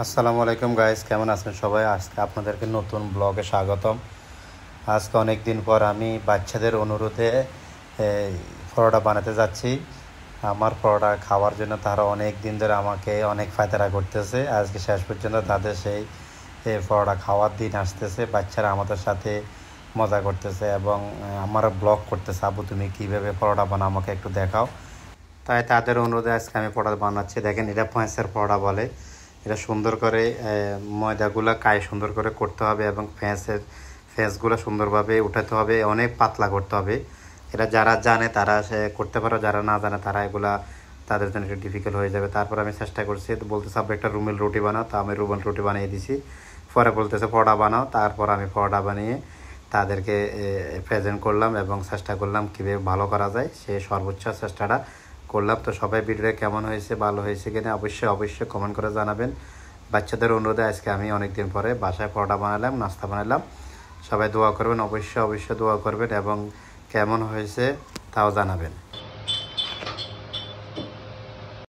আসসালামু আলাইকুম গাইস, কেমন আছেন সবাই? আজকে আপনাদেরকে নতুন ব্লগে স্বাগতম। আজকে অনেক দিন পর আমি বাচ্চাদের অনুরোধে পরোটা বানাতে যাচ্ছি। আমার পরোটা খাওয়ার জন্য তারা অনেক দিন ধরে আমাকে অনেক ফায়দারা করতেছে। আজকে শেষ পর্যন্ত তাদের সেই পরোটা খাওয়ার দিন আসতেছে। বাচ্চারা আমাদের সাথে মজা করতেছে এবং আমার ব্লগ করতেছে, আবু তুমি কীভাবে পরোটা বানাও আমাকে একটু দেখাও। তাই তাদের অনুরোধে আজকে আমি পরোটা বানাচ্ছি। দেখেন, এটা পেঁয়াজের পরোটা বলে। এটা সুন্দর করে ময়দাগুলো সুন্দর করে করতে হবে এবং ফেঁসগুলো সুন্দরভাবে উঠাতে হবে, অনেক পাতলা করতে হবে। এটা যারা জানে তারা সে করতে পারো, যারা না জানে তারা এগুলা তাদের জন্য একটু ডিফিকাল্ট হয়ে যাবে। তারপর আমি চেষ্টা করছি, বলতেছে আপনি একটা রুমেল রুটি বানাও, তা আমি রুমেল রুটি বানিয়ে দিছি। পরে বলতেছে পরোটা বানাও, তারপর আমি পরোটা বানিয়ে তাদেরকে প্রেজেন্ট করলাম এবং চেষ্টা করলাম কীভাবে ভালো করা যায়, সে সর্বোচ্চ চেষ্টাটা করলাম। তো সবাই ভিডিওটা কেমন হয়েছে, ভালো হয়েছে কিনা অবশ্যই কমেন্ট করে জানাবেন। বাচ্চাদের অনুরোধে আজকে আমি অনেকদিন পরে বাসায় পরোটা বানালাম, নাস্তা বানালাম। সবাই দোয়া করবেন, অবশ্যই দোয়া করবেন এবং কেমন হয়েছে তাও জানাবেন।